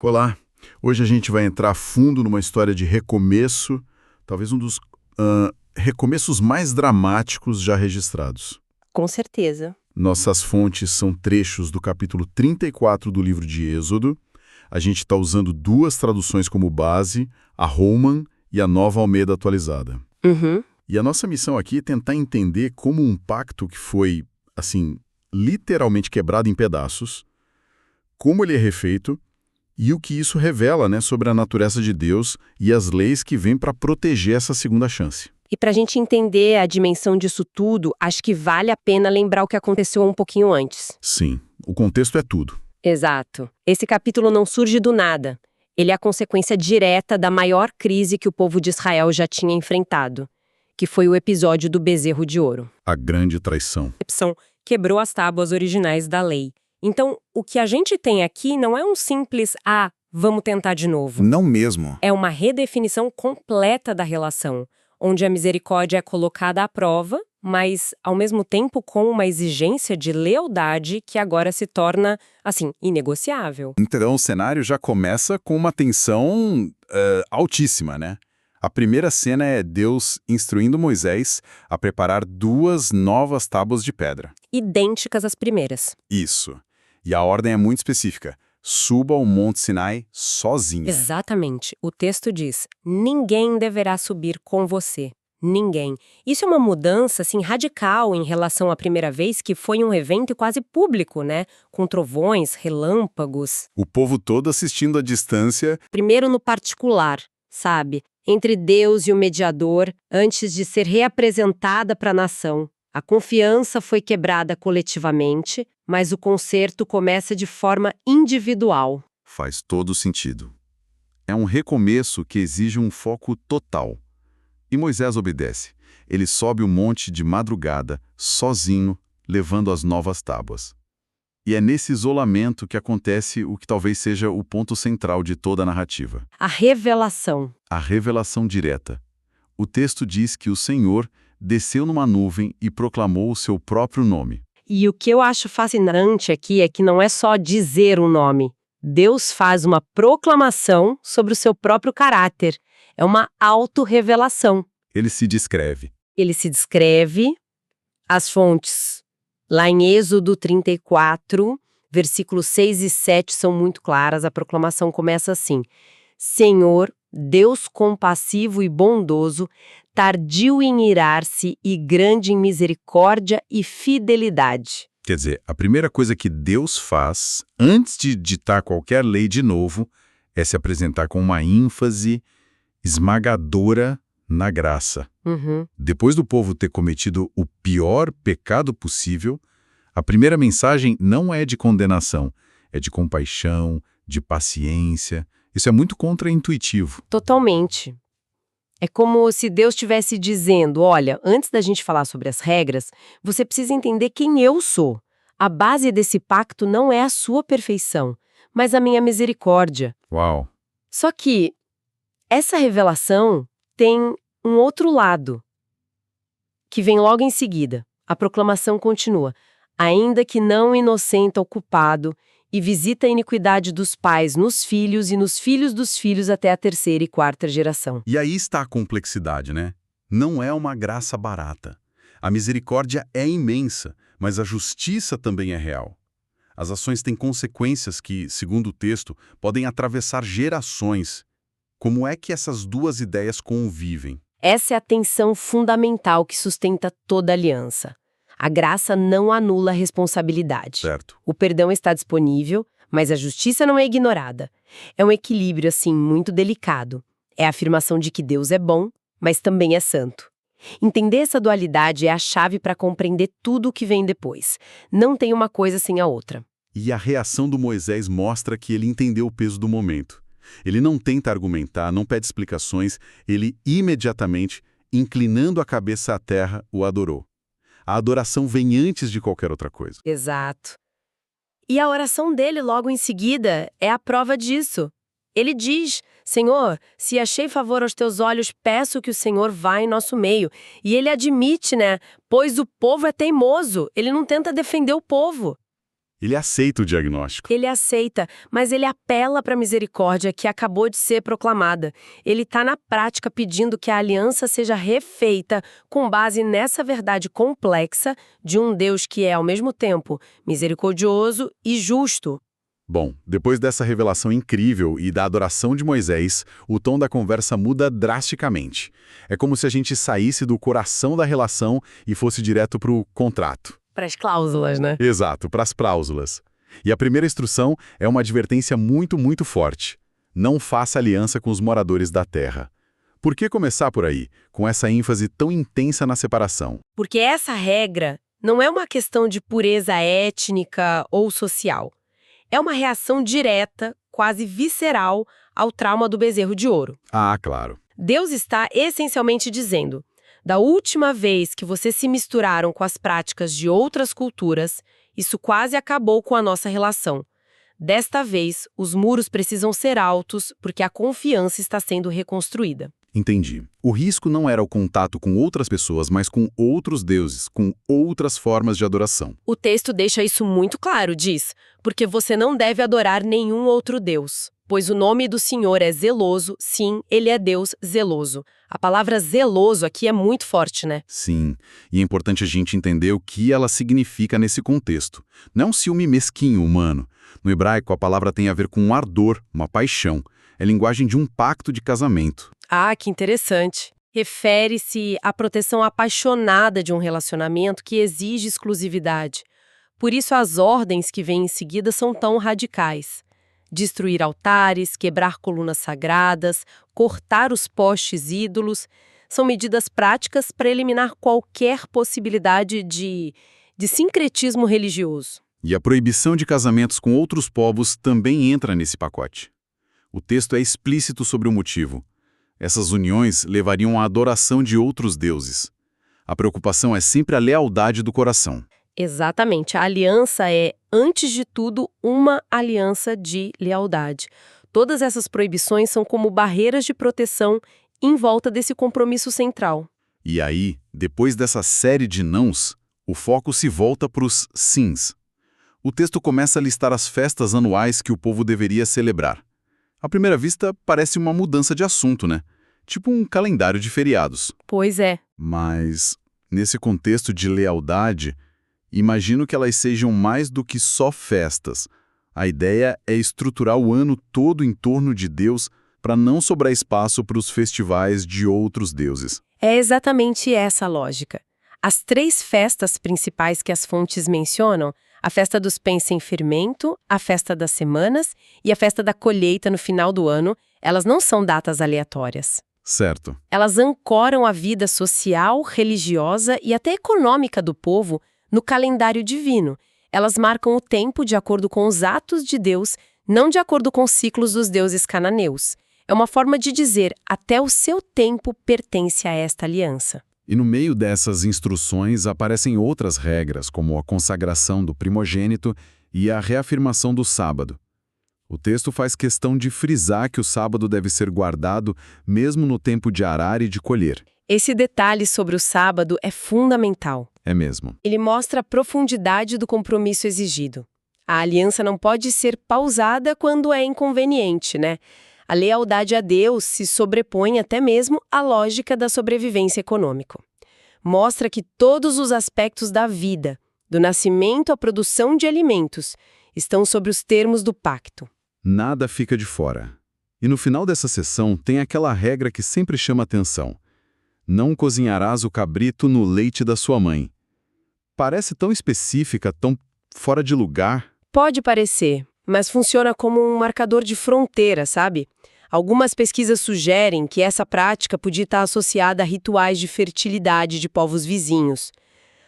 Olá, hoje a gente vai entrar a fundo numa história de recomeço, talvez um dos recomeços mais dramáticos já registrados. Com certeza. Nossas fontes são trechos do capítulo 34 do livro de Êxodo. A gente está usando duas traduções como base, a Holman e a Nova Almeida atualizada. Uhum. E a nossa missão aqui é tentar entender como um pacto que foi, assim, literalmente quebrado em pedaços, como ele é refeito e o que isso revela, né, sobre a natureza de Deus e as leis que vêm para proteger essa segunda chance. E para a gente entender a dimensão disso tudo, acho que vale a pena lembrar o que aconteceu um pouquinho antes. Sim, o contexto é tudo. Exato. Esse capítulo não surge do nada. Ele é a consequência direta da maior crise que o povo de Israel já tinha enfrentado, que foi o episódio do bezerro de ouro. A grande traição. A quebrou as tábuas originais da lei. Então, o que a gente tem aqui não é um simples vamos tentar de novo. Não mesmo. É uma redefinição completa da relação, onde a misericórdia é colocada à prova, mas, ao mesmo tempo, com uma exigência de lealdade que agora se torna, assim, inegociável. Então o cenário já começa com uma tensão altíssima, né? A primeira cena é Deus instruindo Moisés a preparar duas novas tábuas de pedra. Idênticas às primeiras. Isso. E a ordem é muito específica. Suba ao Monte Sinai sozinho. Exatamente. O texto diz: ninguém deverá subir com você. Ninguém. Isso é uma mudança, assim, radical em relação à primeira vez, que foi um evento quase público, né? Com trovões, relâmpagos. O povo todo assistindo à distância. Primeiro no particular, sabe? Entre Deus e o mediador, antes de ser reapresentada para a nação. A confiança foi quebrada coletivamente, mas o conserto começa de forma individual. Faz todo sentido. É um recomeço que exige um foco total. E Moisés obedece. Ele sobe o monte de madrugada, sozinho, levando as novas tábuas. E é nesse isolamento que acontece o que talvez seja o ponto central de toda a narrativa. A revelação. A revelação direta. O texto diz que o Senhor desceu numa nuvem e proclamou o seu próprio nome. E o que eu acho fascinante aqui é que não é só dizer um nome. Deus faz uma proclamação sobre o seu próprio caráter. É uma autorrevelação. Ele se descreve. Ele se descreve, as fontes, lá em Êxodo 34, versículos 6 e 7 são muito claras, a proclamação começa assim: Senhor, Deus compassivo e bondoso, tardio em irar-se e grande em misericórdia e fidelidade. Quer dizer, a primeira coisa que Deus faz, antes de ditar qualquer lei de novo, é se apresentar com uma ênfase esmagadora na graça. Uhum. Depois do povo ter cometido o pior pecado possível, a primeira mensagem não é de condenação, é de compaixão, de paciência. Isso é muito contraintuitivo. Totalmente. É como se Deus estivesse dizendo, olha, antes da gente falar sobre as regras, você precisa entender quem eu sou. A base desse pacto não é a sua perfeição, mas a minha misericórdia. Uau! Só que essa revelação tem um outro lado, que vem logo em seguida. A proclamação continua. Ainda que não inocenta o culpado, e visita a iniquidade dos pais nos filhos e nos filhos dos filhos até a terceira e quarta geração. E aí está a complexidade, né? Não é uma graça barata. A misericórdia é imensa, mas a justiça também é real. As ações têm consequências que, segundo o texto, podem atravessar gerações. Como é que essas duas ideias convivem? Essa é a tensão fundamental que sustenta toda a aliança. A graça não anula a responsabilidade. Certo. O perdão está disponível, mas a justiça não é ignorada. É um equilíbrio, assim, muito delicado. É a afirmação de que Deus é bom, mas também é santo. Entender essa dualidade é a chave para compreender tudo o que vem depois. Não tem uma coisa sem a outra. E a reação do Moisés mostra que ele entendeu o peso do momento. Ele não tenta argumentar, não pede explicações, ele imediatamente, inclinando a cabeça à terra, o adorou. A adoração vem antes de qualquer outra coisa. Exato. E a oração dele logo em seguida é a prova disso. Ele diz, Senhor, se achei favor aos teus olhos, peço que o Senhor vá em nosso meio. E ele admite, né? Pois o povo é teimoso, ele não tenta defender o povo. Ele aceita o diagnóstico. Ele aceita, mas ele apela para a misericórdia que acabou de ser proclamada. Ele está na prática pedindo que a aliança seja refeita com base nessa verdade complexa de um Deus que é, ao mesmo tempo, misericordioso e justo. Bom, depois dessa revelação incrível e da adoração de Moisés, o tom da conversa muda drasticamente. É como se a gente saísse do coração da relação e fosse direto para o contrato. Para as cláusulas, né? Exato, para as cláusulas. E a primeira instrução é uma advertência muito, muito forte. Não faça aliança com os moradores da terra. Por que começar por aí, com essa ênfase tão intensa na separação? Porque essa regra não é uma questão de pureza étnica ou social. É uma reação direta, quase visceral, ao trauma do bezerro de ouro. Ah, claro. Deus está essencialmente dizendo: da última vez que vocês se misturaram com as práticas de outras culturas, isso quase acabou com a nossa relação. Desta vez, os muros precisam ser altos porque a confiança está sendo reconstruída. Entendi. O risco não era o contato com outras pessoas, mas com outros deuses, com outras formas de adoração. O texto deixa isso muito claro, diz: porque você não deve adorar nenhum outro Deus. Pois o nome do Senhor é zeloso, sim, ele é Deus zeloso. A palavra zeloso aqui é muito forte, né? Sim, e é importante a gente entender o que ela significa nesse contexto. Não é um ciúme mesquinho humano. No hebraico, a palavra tem a ver com um ardor, uma paixão. É linguagem de um pacto de casamento. Ah, que interessante. Refere-se à proteção apaixonada de um relacionamento que exige exclusividade. Por isso as ordens que vêm em seguida são tão radicais. Destruir altares, quebrar colunas sagradas, cortar os postes ídolos, são medidas práticas para eliminar qualquer possibilidade de sincretismo religioso. E a proibição de casamentos com outros povos também entra nesse pacote. O texto é explícito sobre o motivo. Essas uniões levariam à adoração de outros deuses. A preocupação é sempre a lealdade do coração. Exatamente. A aliança é, antes de tudo, uma aliança de lealdade. Todas essas proibições são como barreiras de proteção em volta desse compromisso central. E aí, depois dessa série de nãos, o foco se volta para os sims. O texto começa a listar as festas anuais que o povo deveria celebrar. À primeira vista, parece uma mudança de assunto, né? Tipo um calendário de feriados. Pois é. Mas, nesse contexto de lealdade, imagino que elas sejam mais do que só festas. A ideia é estruturar o ano todo em torno de Deus para não sobrar espaço para os festivais de outros deuses. É exatamente essa a lógica. As 3 festas principais que as fontes mencionam, a festa dos pães sem fermento, a festa das semanas e a festa da colheita no final do ano, elas não são datas aleatórias. Certo. Elas ancoram a vida social, religiosa e até econômica do povo no calendário divino. Elas marcam o tempo de acordo com os atos de Deus, não de acordo com os ciclos dos deuses cananeus. É uma forma de dizer, até o seu tempo pertence a esta aliança. E no meio dessas instruções aparecem outras regras, como a consagração do primogênito e a reafirmação do sábado. O texto faz questão de frisar que o sábado deve ser guardado mesmo no tempo de arar e de colher. Esse detalhe sobre o sábado é fundamental. É mesmo. Ele mostra a profundidade do compromisso exigido. A aliança não pode ser pausada quando é inconveniente, né? A lealdade a Deus se sobrepõe até mesmo à lógica da sobrevivência econômica. Mostra que todos os aspectos da vida, do nascimento à produção de alimentos, estão sob os termos do pacto. Nada fica de fora. E no final dessa sessão tem aquela regra que sempre chama atenção. Não cozinharás o cabrito no leite da sua mãe. Parece tão específica, tão fora de lugar. Pode parecer, mas funciona como um marcador de fronteira, sabe? Algumas pesquisas sugerem que essa prática podia estar associada a rituais de fertilidade de povos vizinhos.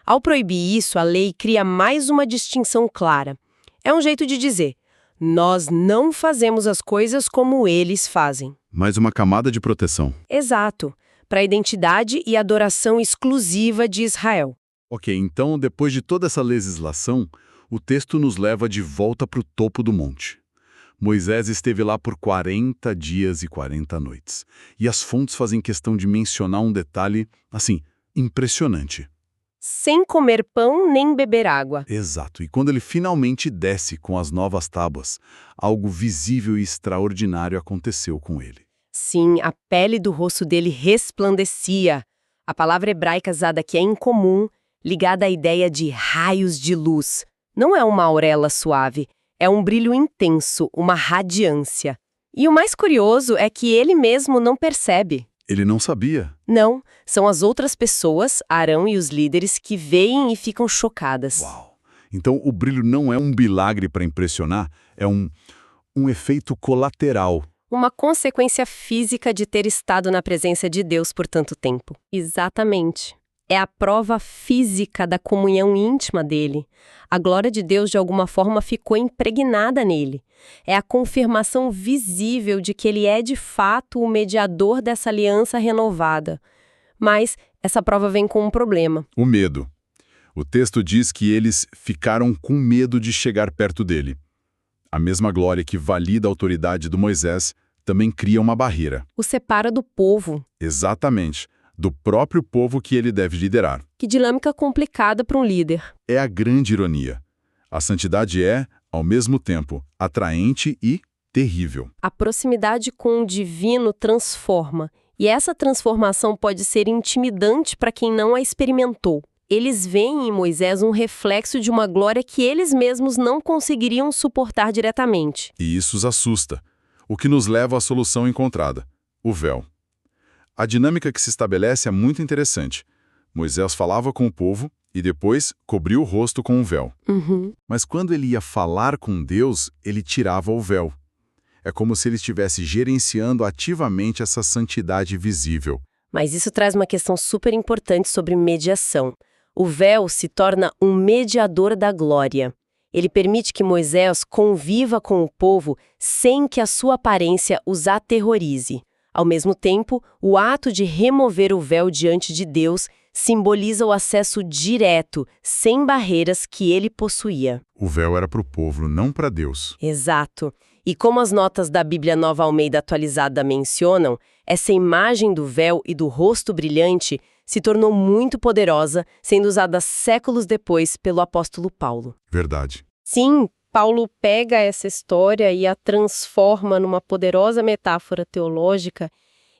Ao proibir isso, a lei cria mais uma distinção clara. É um jeito de dizer, nós não fazemos as coisas como eles fazem. Mais uma camada de proteção. Exato, para a identidade e adoração exclusiva de Israel. Ok, então, depois de toda essa legislação, o texto nos leva de volta para o topo do monte. Moisés esteve lá por 40 dias e 40 noites. E as fontes fazem questão de mencionar um detalhe, assim, impressionante. sem comer pão nem beber água. Exato. E quando ele finalmente desce com as novas tábuas, algo visível e extraordinário aconteceu com ele. Sim, a pele do rosto dele resplandecia. A palavra hebraica usada aqui é incomum, ligada à ideia de raios de luz. Não é uma auréola suave, é um brilho intenso, uma radiância. E o mais curioso é que ele mesmo não percebe. Ele não sabia. Não, são as outras pessoas, Arão e os líderes, que veem e ficam chocadas. Uau! Então o brilho não é um milagre para impressionar, é um efeito colateral. Uma consequência física de ter estado na presença de Deus por tanto tempo. Exatamente. É a prova física da comunhão íntima dele. A glória de Deus, de alguma forma, ficou impregnada nele. É a confirmação visível de que ele é, de fato, o mediador dessa aliança renovada. Mas essa prova vem com um problema. O medo. O texto diz que eles ficaram com medo de chegar perto dele. A mesma glória que valida a autoridade do Moisés também cria uma barreira. O separa do povo. Exatamente. Do próprio povo que ele deve liderar. Que dinâmica complicada para um líder. É a grande ironia. A santidade é, ao mesmo tempo, atraente e terrível. A proximidade com o divino transforma. E essa transformação pode ser intimidante para quem não a experimentou. Eles veem em Moisés um reflexo de uma glória que eles mesmos não conseguiriam suportar diretamente. E isso os assusta. O que nos leva à solução encontrada: o véu. A dinâmica que se estabelece é muito interessante. Moisés falava com o povo e depois cobriu o rosto com um véu. Mas quando ele ia falar com Deus, ele tirava o véu. É como se ele estivesse gerenciando ativamente essa santidade visível. Mas isso traz uma questão super importante sobre mediação. O véu se torna um mediador da glória. Ele permite que Moisés conviva com o povo sem que a sua aparência os aterrorize. Ao mesmo tempo, o ato de remover o véu diante de Deus simboliza o acesso direto, sem barreiras, que ele possuía. O véu era para o povo, não para Deus. Exato. E como as notas da Bíblia Nova Almeida Atualizada mencionam, essa imagem do véu e do rosto brilhante se tornou muito poderosa, sendo usada séculos depois pelo apóstolo Paulo. Verdade. Sim, Paulo pega essa história e a transforma numa poderosa metáfora teológica.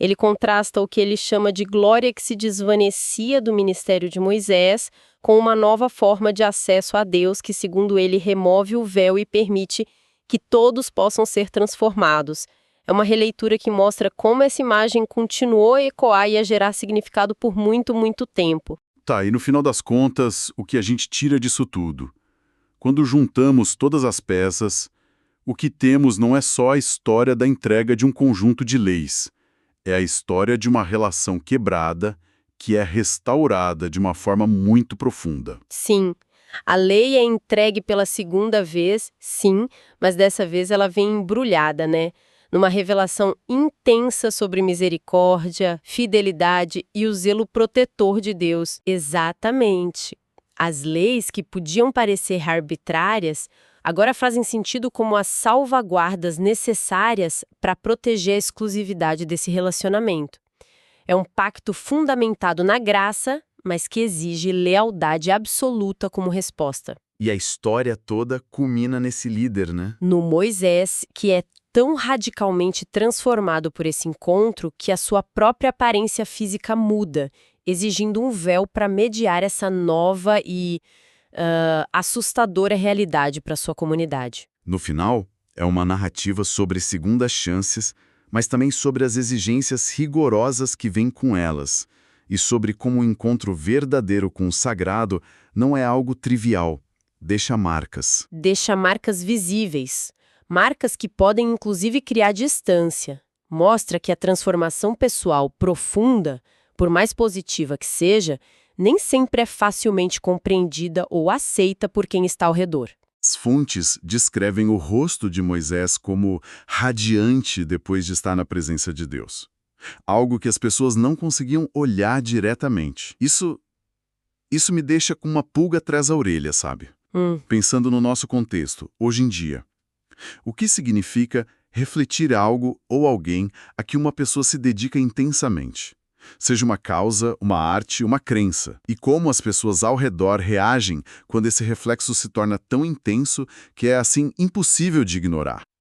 Ele contrasta o que ele chama de glória que se desvanecia do ministério de Moisés com uma nova forma de acesso a Deus que, segundo ele, remove o véu e permite que todos possam ser transformados. É uma releitura que mostra como essa imagem continuou a ecoar e a gerar significado por muito, muito tempo. Tá, e no final das contas, o que a gente tira disso tudo? Quando juntamos todas as peças, o que temos não é só a história da entrega de um conjunto de leis. É a história de uma relação quebrada que é restaurada de uma forma muito profunda. Sim, a lei é entregue pela segunda vez, sim, mas dessa vez ela vem embrulhada, né? Numa revelação intensa sobre misericórdia, fidelidade e o zelo protetor de Deus. Exatamente. As leis que podiam parecer arbitrárias agora fazem sentido como as salvaguardas necessárias para proteger a exclusividade desse relacionamento. É um pacto fundamentado na graça, mas que exige lealdade absoluta como resposta. E a história toda culmina nesse líder, né? No Moisés, que é tão radicalmente transformado por esse encontro que a sua própria aparência física muda, exigindo um véu para mediar essa nova e assustadora realidade para sua comunidade. No final, é uma narrativa sobre segundas chances, mas também sobre as exigências rigorosas que vêm com elas, e sobre como o encontro verdadeiro com o sagrado não é algo trivial, deixa marcas. Deixa marcas visíveis, marcas que podem inclusive criar distância. Mostra que a transformação pessoal profunda, por mais positiva que seja, nem sempre é facilmente compreendida ou aceita por quem está ao redor. As fontes descrevem o rosto de Moisés como radiante depois de estar na presença de Deus. Algo que as pessoas não conseguiam olhar diretamente. Isso me deixa com uma pulga atrás da orelha, sabe? Pensando no nosso contexto, hoje em dia. O que significa refletir algo ou alguém a que uma pessoa se dedica intensamente? Seja uma causa, uma arte, uma crença. E como as pessoas ao redor reagem quando esse reflexo se torna tão intenso que é, assim, impossível de ignorar.